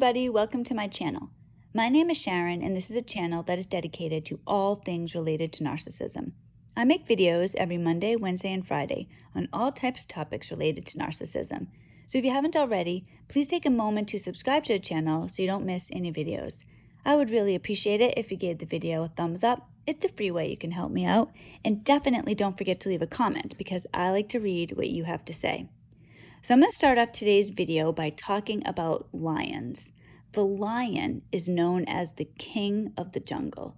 everybody, welcome to my channel. My name is Sharon and this is a channel that is dedicated to all things related to narcissism. I make videos every Monday, Wednesday, and Friday on all types of topics related to narcissism. So if you haven't already, please take a moment to subscribe to the channel so you don't miss any videos. I would really appreciate it if you gave the video a thumbs up. It's a free way you can help me out. And definitely don't forget to leave a comment because I like to read what you have to say. So I'm going to start off today's video by talking about lions. The lion is known as the king of the jungle.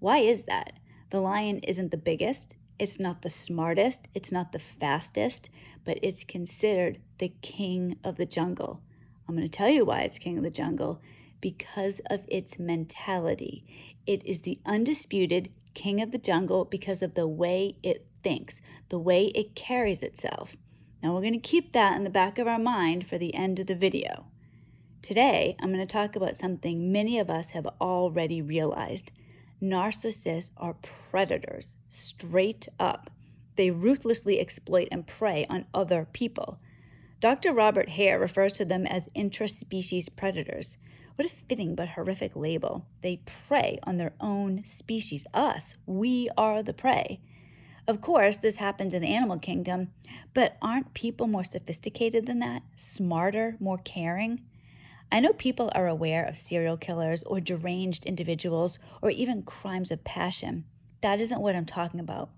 Why is that? The lion isn't the biggest, it's not the smartest, it's not the fastest, but it's considered the king of the jungle. I'm going to tell you why it's king of the jungle. Because of its mentality. It is the undisputed king of the jungle because of the way it thinks, the way it carries itself. Now we're going to keep that in the back of our mind for the end of the video. Today, I'm going to talk about something many of us have already realized. Narcissists are predators, straight up. They ruthlessly exploit and prey on other people. Dr. Robert Hare refers to them as intraspecies predators. What a fitting but horrific label. They prey on their own species, us. We are the prey. Of course, this happens in the animal kingdom, but aren't people more sophisticated than that? Smarter, more caring? I know people are aware of serial killers or deranged individuals or even crimes of passion. That isn't what I'm talking about.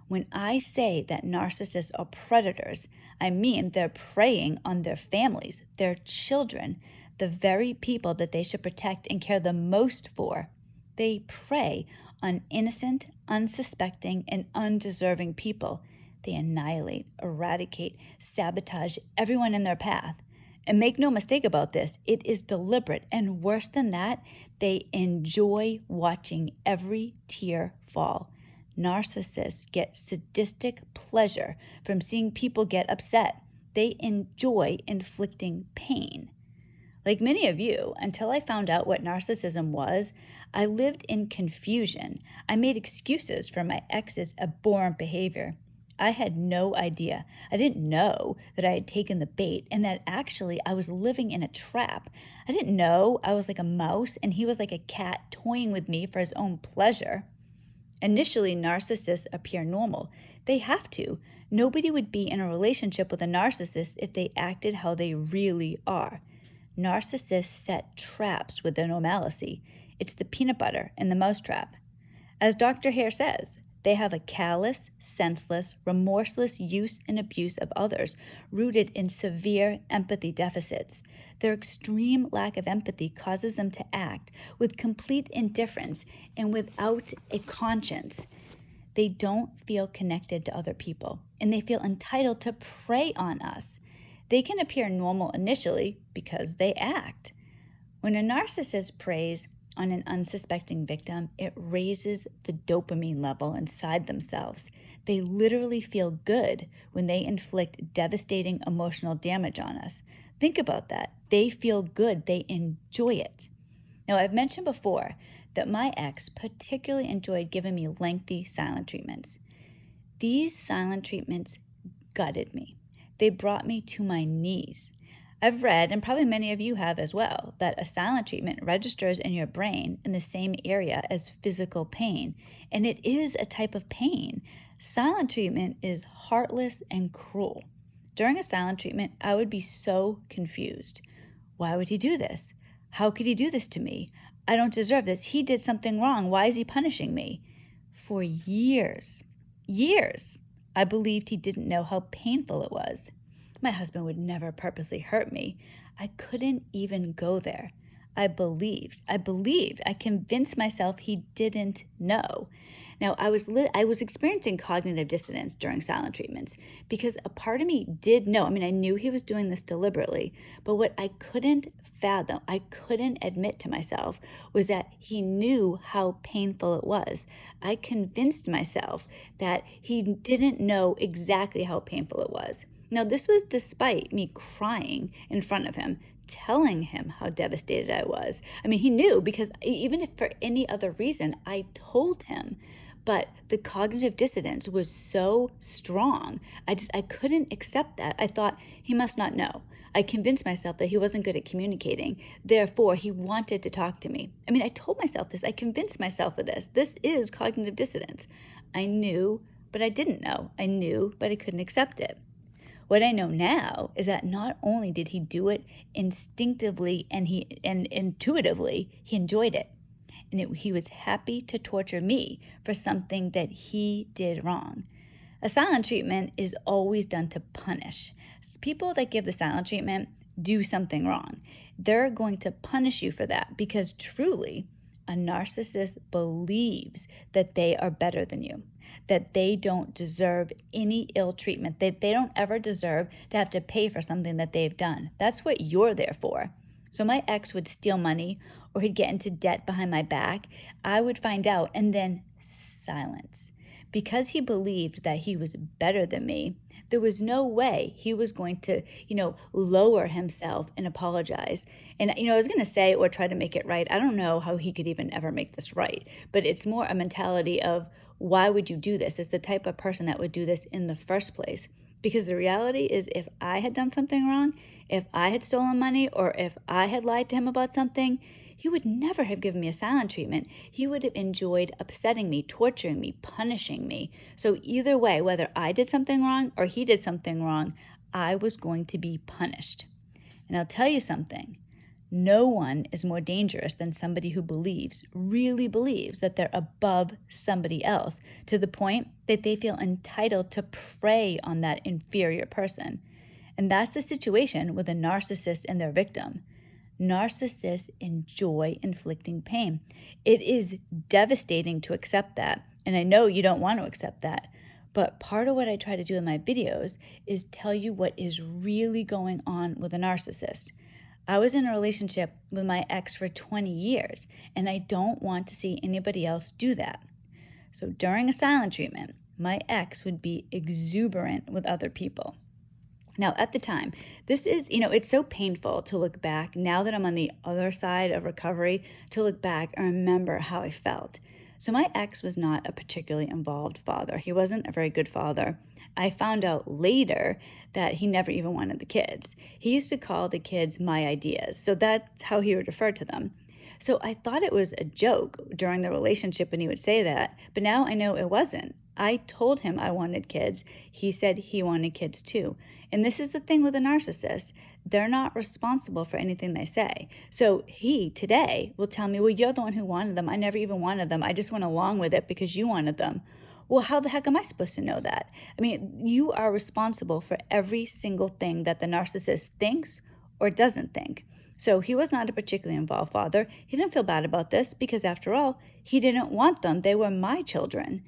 When I say that narcissists are predators, I mean they're preying on their families, their children, the very people that they should protect and care the most for. They prey on innocent, unsuspecting, and undeserving people. They annihilate, eradicate, sabotage everyone in their path. And make no mistake about this, it is deliberate, and worse than that, they enjoy watching every tear fall. Narcissists get sadistic pleasure from seeing people get upset. They enjoy inflicting pain. Like many of you, until I found out what narcissism was, I lived in confusion. I made excuses for my ex's abhorrent behavior. I had no idea. I didn't know that I had taken the bait and that actually I was living in a trap. I didn't know I was like a mouse and he was like a cat toying with me for his own pleasure. Initially, narcissists appear normal. They have to. Nobody would be in a relationship with a narcissist if they acted how they really are. Narcissists set traps with their normalcy. It's the peanut butter in the mousetrap. As Dr. Hare says, they have a callous, senseless, remorseless use and abuse of others, rooted in severe empathy deficits. Their extreme lack of empathy causes them to act with complete indifference and without a conscience. They don't feel connected to other people, and they feel entitled to prey on us. They can appear normal initially because they act. When a narcissist preys on an unsuspecting victim, it raises the dopamine level inside themselves. They literally feel good when they inflict devastating emotional damage on us. Think about that. They feel good. They enjoy it. Now, I've mentioned before that my ex particularly enjoyed giving me lengthy silent treatments. These silent treatments gutted me. They brought me to my knees. I've read, and probably many of you have as well, that a silent treatment registers in your brain in the same area as physical pain, and it is a type of pain. Silent treatment is heartless and cruel. During a silent treatment, I would be so confused. Why would he do this? How could he do this to me? I don't deserve this. He did something wrong. Why is he punishing me? For years, I believed he didn't know how painful it was. My husband would never purposely hurt me. I couldn't even go there. I believed, I convinced myself he didn't know. Now, I was experiencing cognitive dissonance during silent treatments because a part of me did know. I mean, I knew he was doing this deliberately, but what I couldn't fathom, I couldn't admit to myself was that he knew how painful it was. I convinced myself that he didn't know exactly how painful it was. Now, this was despite me crying in front of him, telling him how devastated I was. I mean, he knew because even if for any other reason, I told him. But the cognitive dissonance was so strong. I couldn't accept that. I thought he must not know. I convinced myself that he wasn't good at communicating. Therefore, he wanted to talk to me. I mean, I told myself this. I convinced myself of this. This is cognitive dissonance. I knew, but I didn't know. I knew, but I couldn't accept it. What I know now is that not only did he do it instinctively and intuitively, he enjoyed it. And he was happy to torture me for something that he did wrong. A silent treatment is always done to punish. People that give the silent treatment do something wrong. They're going to punish you for that because truly, a narcissist believes that they are better than you, that they don't deserve any ill treatment, that they don't ever deserve to have to pay for something that they've done. That's what you're there for. So my ex would steal money or he'd get into debt behind my back. I would find out and then silence. Because he believed that he was better than me, there was no way he was going to, lower himself and apologize. And, I was going to say or try to make it right. I don't know how he could even ever make this right, but it's more a mentality of why would you do this? It's the type of person that would do this in the first place. Because the reality is if I had done something wrong, if I had stolen money or if I had lied to him about something, he would never have given me a silent treatment. He would have enjoyed upsetting me, torturing me, punishing me. So either way, whether I did something wrong or he did something wrong, I was going to be punished. And I'll tell you something. No one is more dangerous than somebody who really believes that they're above somebody else to the point that they feel entitled to prey on that inferior person. And that's the situation with a narcissist and their victim. Narcissists enjoy inflicting pain. It is devastating to accept that. And I know you don't want to accept that. But part of what I try to do in my videos is tell you what is really going on with a narcissist. I was in a relationship with my ex for 20 years, and I don't want to see anybody else do that. So during a silent treatment, my ex would be exuberant with other people. Now, at the time, this is, it's so painful to look back now that I'm on the other side of recovery, to look back and remember how I felt. So my ex was not a particularly involved father. He wasn't a very good father. I found out later that he never even wanted the kids. He used to call the kids my ideas. So that's how he would refer to them. So I thought it was a joke during the relationship when he would say that, but now I know it wasn't. I told him I wanted kids. He said he wanted kids too. And this is the thing with a narcissist. They're not responsible for anything they say. So he today will tell me, well, you're the one who wanted them. I never even wanted them. I just went along with it because you wanted them. Well, how the heck am I supposed to know that? I mean, you are responsible for every single thing that the narcissist thinks or doesn't think. So he was not a particularly involved father. He didn't feel bad about this because after all, he didn't want them. They were my children.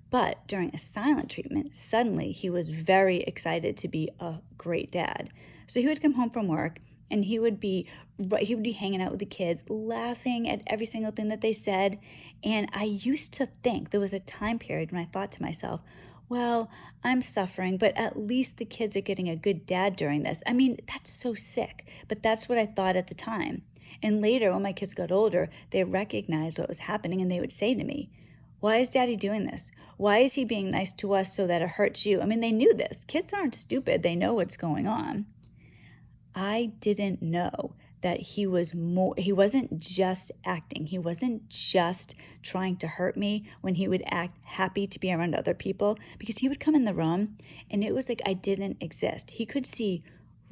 But during a silent treatment, suddenly he was very excited to be a great dad. So he would come home from work and he would be hanging out with the kids, laughing at every single thing that they said. And I used to think there was a time period when I thought to myself, well, I'm suffering, but at least the kids are getting a good dad during this. I mean, that's so sick, but that's what I thought at the time. And later, when my kids got older, they recognized what was happening and they would say to me, why is daddy doing this? Why is he being nice to us so that it hurts you? I mean, they knew this. Kids aren't stupid. They know what's going on. I didn't know that he wasn't just acting. He wasn't just trying to hurt me when he would act happy to be around other people, because he would come in the room and it was like I didn't exist. He could see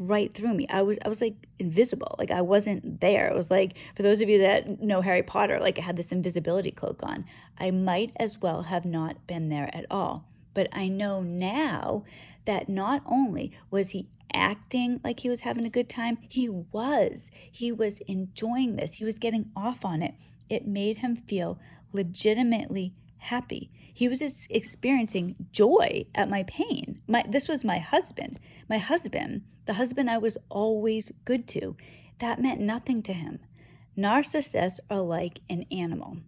right through me. I was like invisible. Like I wasn't there. It was like, for those of you that know Harry Potter, like I had this invisibility cloak on. I might as well have not been there at all. But I know now that not only was he acting like he was having a good time, he was enjoying this. He was getting off on it. It made him feel legitimately happy. He was experiencing joy at my pain. This was my husband, the husband I was always good to. That meant nothing to him. Narcissists are like an animal.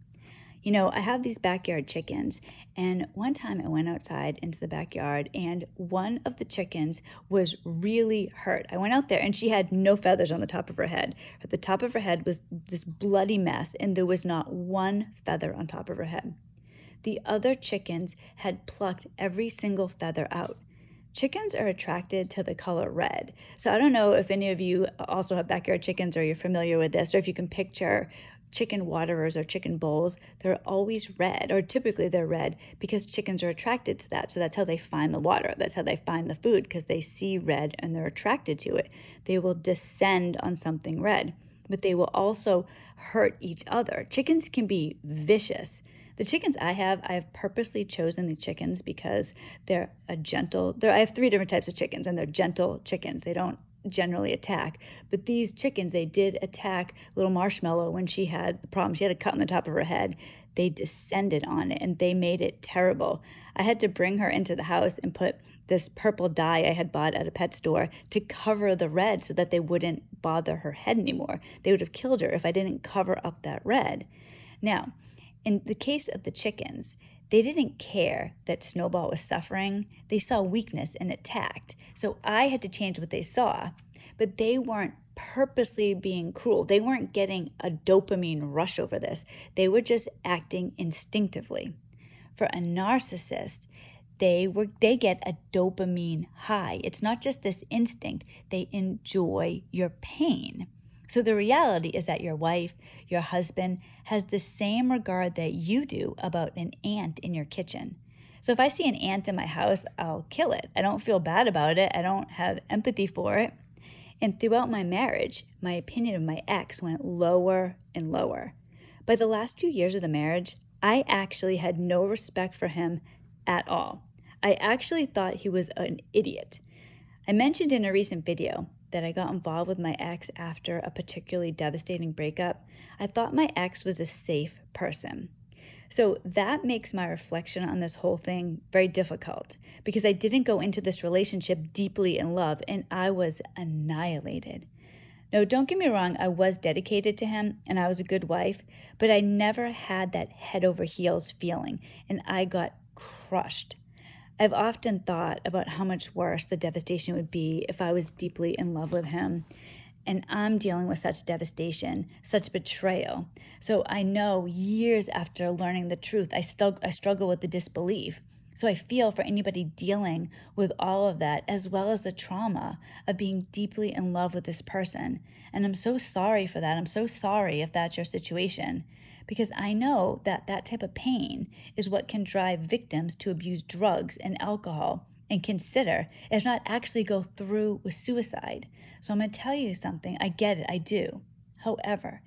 I have these backyard chickens, and one time I went outside into the backyard and one of the chickens was really hurt. I went out there and she had no feathers on the top of her head. At the top of her head was this bloody mess and there was not one feather on top of her head. The other chickens had plucked every single feather out. Chickens are attracted to the color red. So I don't know if any of you also have backyard chickens or you're familiar with this, or if you can picture chicken waterers or chicken bowls. They're always red, or typically they're red, because chickens are attracted to that. So that's how they find the water. That's how they find the food, because they see red and they're attracted to it. They will descend on something red, but they will also hurt each other. Chickens can be vicious. The chickens I've purposely chosen the chickens because they're I have 3 different types of chickens, and they're gentle chickens. They don't generally attack. But these chickens, they did attack little Marshmallow when she had the problem. She had a cut on the top of her head. They descended on it and they made it terrible. I had to bring her into the house and put this purple dye I had bought at a pet store to cover the red so that they wouldn't bother her head anymore. They would have killed her if I didn't cover up that red. Now, in the case of the chickens, they didn't care that Snowball was suffering. They saw weakness and attacked. So I had to change what they saw, but they weren't purposely being cruel. They weren't getting a dopamine rush over this. They were just acting instinctively. For a narcissist, they get a dopamine high. It's not just this instinct. They enjoy your pain. So the reality is that your wife, your husband, has the same regard that you do about an ant in your kitchen. So if I see an ant in my house, I'll kill it. I don't feel bad about it. I don't have empathy for it. And throughout my marriage, my opinion of my ex went lower and lower. By the last few years of the marriage, I actually had no respect for him at all. I actually thought he was an idiot. I mentioned in a recent video that I got involved with my ex after a particularly devastating breakup. I thought my ex was a safe person. So that makes my reflection on this whole thing very difficult because I didn't go into this relationship deeply in love and I was annihilated. Now, don't get me wrong, I was dedicated to him and I was a good wife, but I never had that head over heels feeling and I got crushed. I've often thought about how much worse the devastation would be if I was deeply in love with him. And I'm dealing with such devastation, such betrayal. So I know years after learning the truth, I struggle with the disbelief. So I feel for anybody dealing with all of that, as well as the trauma of being deeply in love with this person. And I'm so sorry for that. I'm so sorry if that's your situation, because I know that that type of pain is what can drive victims to abuse drugs and alcohol and consider, if not actually go through with suicide. So I'm going to tell you something. I get it. I do. However,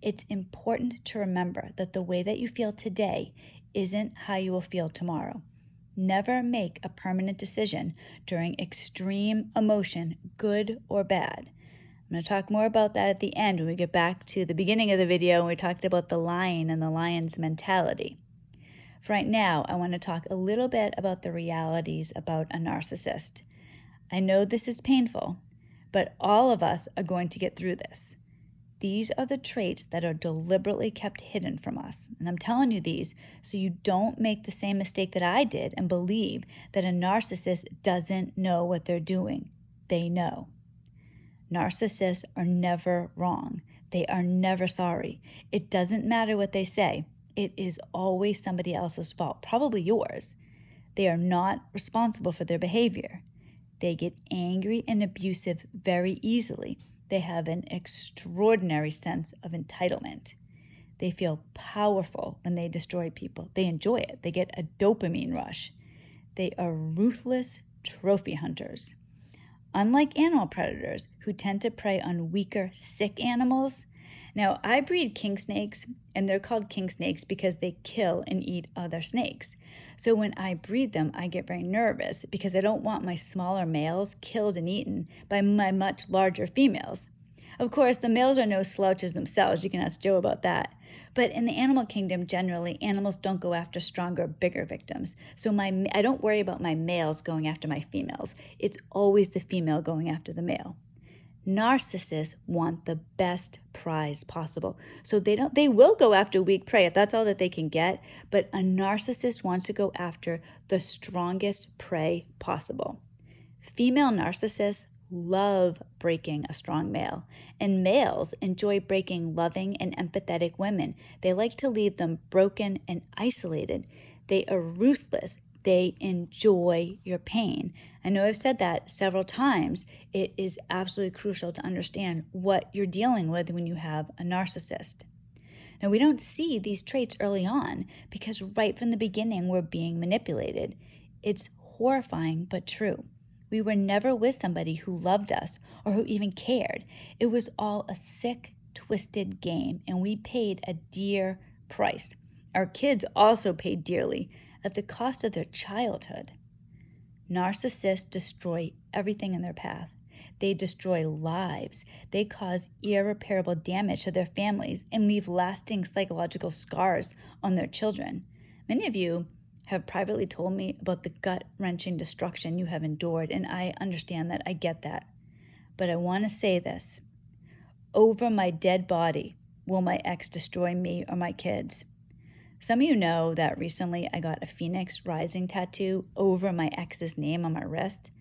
it's important to remember that the way that you feel today isn't how you will feel tomorrow. Never make a permanent decision during extreme emotion, good or bad. I'm going to talk more about that at the end when we get back to the beginning of the video and we talked about the lion and the lion's mentality. For right now, I want to talk a little bit about the realities about a narcissist. I know this is painful, but all of us are going to get through this. These are the traits that are deliberately kept hidden from us. And I'm telling you these so you don't make the same mistake that I did and believe that a narcissist doesn't know what they're doing. They know. Narcissists are never wrong. They are never sorry. It doesn't matter what they say. It is always somebody else's fault, probably yours. They are not responsible for their behavior. They get angry and abusive very easily. They have an extraordinary sense of entitlement. They feel powerful when they destroy people. They enjoy it. They get a dopamine rush. They are ruthless trophy hunters. Unlike animal predators who tend to prey on weaker, sick animals. Now, I breed king snakes, and they're called king snakes because they kill and eat other snakes. So when I breed them, I get very nervous because I don't want my smaller males killed and eaten by my much larger females. Of course, the males are no slouches themselves. You can ask Joe about that. But in the animal kingdom, generally, animals don't go after stronger, bigger victims. So I don't worry about my males going after my females. It's always the female going after the male. Narcissists want the best prize possible. So they will go after weak prey if that's all that they can get, but a narcissist wants to go after the strongest prey possible. Female narcissists love breaking a strong male, and males enjoy breaking loving and empathetic women. They like to leave them broken and isolated. They are ruthless. They enjoy your pain. I know I've said that several times. It is absolutely crucial to understand what you're dealing with when you have a narcissist. Now, we don't see these traits early on because right from the beginning, we're being manipulated. It's horrifying, but true. We were never with somebody who loved us or who even cared. It was all a sick, twisted game, and we paid a dear price. Our kids also paid dearly at the cost of their childhood. Narcissists destroy everything in their path. They destroy lives. They cause irreparable damage to their families and leave lasting psychological scars on their children. Many of you have privately told me about the gut-wrenching destruction you have endured, and I understand that. I get that. But I want to say this. Over my dead body will my ex destroy me or my kids. Some of you know that recently I got a phoenix rising tattoo over my ex's name on my wrist.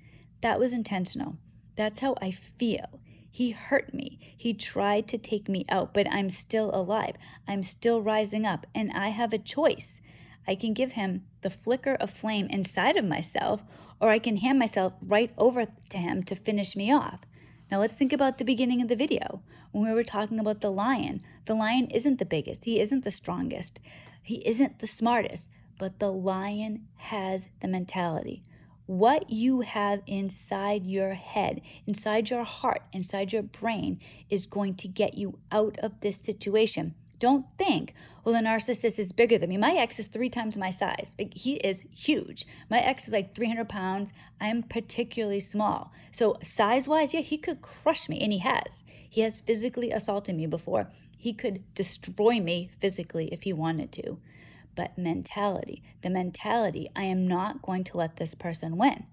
That was intentional. That's how I feel. He hurt me. He tried to take me out, but I'm still alive. I'm still rising up, and I have a choice. I can give him the flicker of flame inside of myself, or I can hand myself right over to him to finish me off. Now let's think about the beginning of the video when we were talking about the lion. The lion isn't the biggest. He isn't the strongest. He isn't the smartest, but the lion has the mentality. What you have inside your head, inside your heart, inside your brain is going to get you out of this situation. Don't think, well, the narcissist is bigger than me. My ex is 3 times my size. He is huge. My ex is like 300 pounds. I'm particularly small. So size-wise, yeah, he could crush me, and he has. He has physically assaulted me before. He could destroy me physically if he wanted to. But mentality, the mentality, I am not going to let this person win.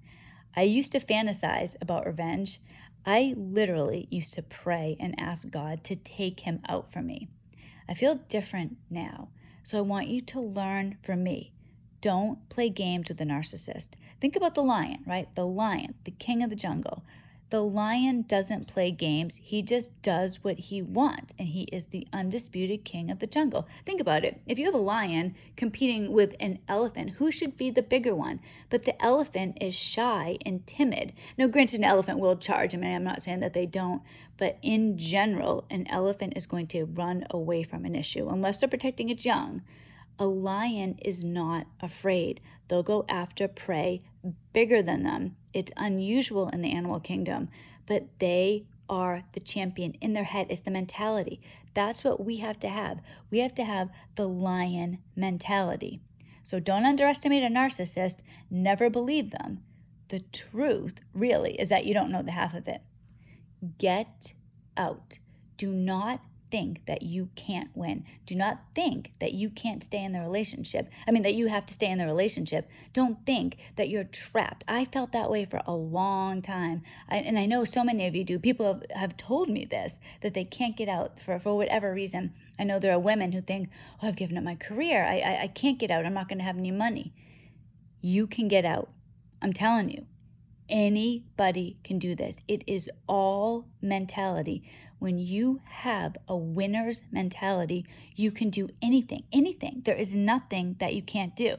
I used to fantasize about revenge. I literally used to pray and ask God to take him out from me. I feel different now, so I want you to learn from me. Don't play games with the narcissist. Think about the lion, right? The lion, the king of the jungle. The lion doesn't play games. He just does what he wants, and he is the undisputed king of the jungle. Think about it. If you have a lion competing with an elephant, who should be the bigger one? But the elephant is shy and timid. Now, granted, an elephant will charge. I mean, I'm not saying that they don't, but in general, an elephant is going to run away from an issue unless they're protecting its young. A lion is not afraid. They'll go after prey bigger than them. It's unusual in the animal kingdom, but they are the champion. In their head is the mentality. That's what we have to have. We have to have the lion mentality. So don't underestimate a narcissist. Never believe them. The truth, really, is that you don't know the half of it. Get out. Do not think that you can't win. Do not think that you can't stay in the relationship. That you have to stay in the relationship. Don't think that you're trapped. I felt that way for a long time. And I know so many of you do. People have told me this, that they can't get out for whatever reason. I know there are women who think, oh, I've given up my career. I can't get out. I'm not going to have any money. You can get out. I'm telling you. Anybody can do this. It is all mentality. When you have a winner's mentality, you can do anything, anything. There is nothing that you can't do.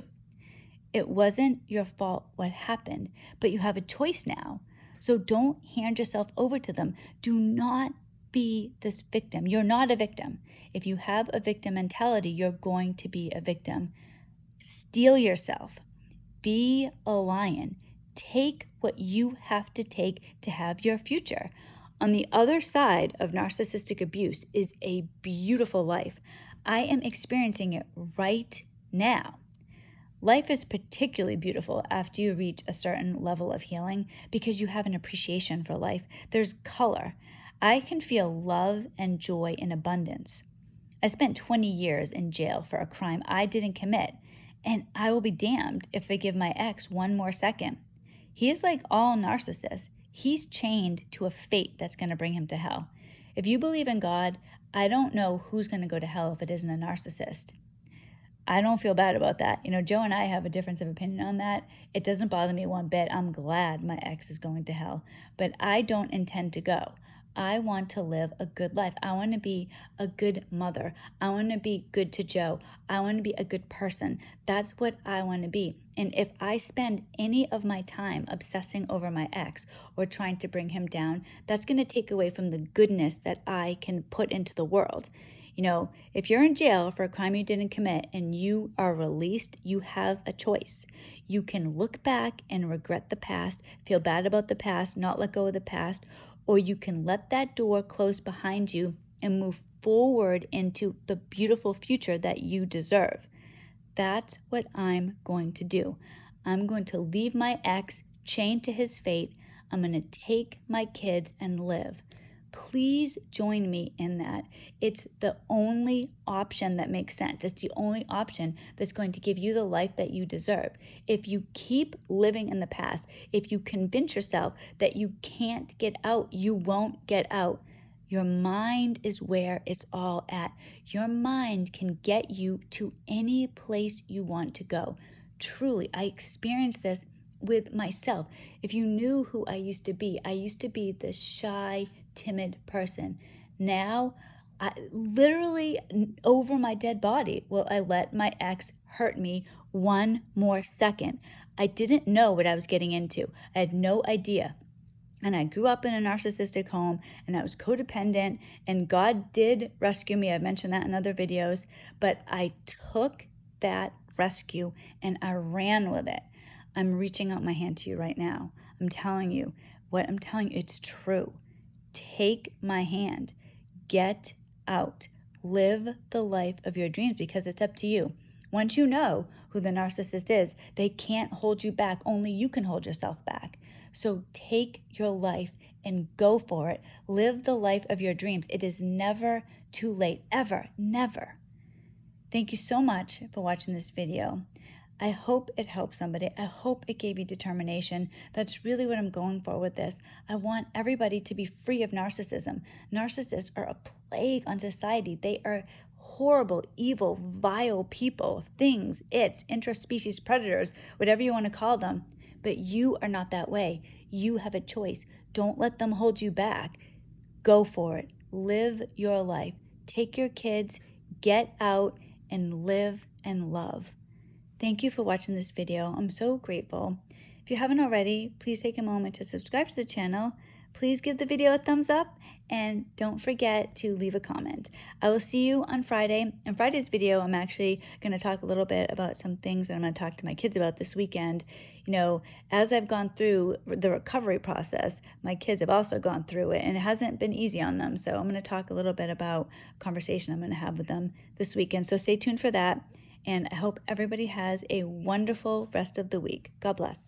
It wasn't your fault what happened, but you have a choice now. So don't hand yourself over to them. Do not be this victim. You're not a victim. If you have a victim mentality, you're going to be a victim. Steel yourself. Be a lion. Take what you have to take to have your future. On the other side of narcissistic abuse is a beautiful life. I am experiencing it right now. Life is particularly beautiful after you reach a certain level of healing because you have an appreciation for life. There's color. I can feel love and joy in abundance. I spent 20 years in jail for a crime I didn't commit, and I will be damned if I give my ex one more second. He is like all narcissists. He's chained to a fate that's going to bring him to hell. If you believe in God, I don't know who's going to go to hell if it isn't a narcissist. I don't feel bad about that. Joe and I have a difference of opinion on that. It doesn't bother me one bit. I'm glad my ex is going to hell, but I don't intend to go. I want to live a good life. I want to be a good mother. I want to be good to Joe. I want to be a good person. That's what I want to be. And if I spend any of my time obsessing over my ex or trying to bring him down, that's going to take away from the goodness that I can put into the world. You know, if you're in jail for a crime you didn't commit and you are released, you have a choice. You can look back and regret the past, feel bad about the past, not let go of the past, or you can let that door close behind you and move forward into the beautiful future that you deserve. That's what I'm going to do. I'm going to leave my ex chained to his fate. I'm going to take my kids and live. Please join me in that. It's the only option that makes sense. It's the only option that's going to give you the life that you deserve. If you keep living in the past, if you convince yourself that you can't get out, you won't get out. Your mind is where it's all at. Your mind can get you to any place you want to go. Truly, I experienced this with myself. If you knew who I used to be this shy, timid person. Now, I literally over my dead body will I let my ex hurt me one more second. I didn't know what I was getting into. I had no idea. And I grew up in a narcissistic home and I was codependent, and God did rescue me. I've mentioned that in other videos, but I took that rescue and I ran with it. I'm reaching out my hand to you right now. I'm telling you, what I'm telling you, it's true. Take my hand. Get out. Live the life of your dreams, because it's up to you. Once you know who the narcissist is, they can't hold you back. Only you can hold yourself back. So take your life and go for it. Live the life of your dreams. It is never too late. Ever. Never. Thank you so much for watching this video. I hope it helped somebody. I hope it gave you determination. That's really what I'm going for with this. I want everybody to be free of narcissism. Narcissists are a plague on society. They are horrible, evil, vile people, things, intraspecies predators, whatever you want to call them. But you are not that way. You have a choice. Don't let them hold you back. Go for it. Live your life. Take your kids, get out, and live and love. Thank you for watching this video. I'm so grateful. If you haven't already, please take a moment to subscribe to the channel. Please give the video a thumbs up and don't forget to leave a comment. I will see you on Friday. In Friday's video, I'm actually going to talk a little bit about some things that I'm going to talk to my kids about this weekend. You know, as I've gone through the recovery process, my kids have also gone through it, and it hasn't been easy on them. So I'm going to talk a little bit about a conversation I'm going to have with them this weekend. So stay tuned for that. And I hope everybody has a wonderful rest of the week. God bless.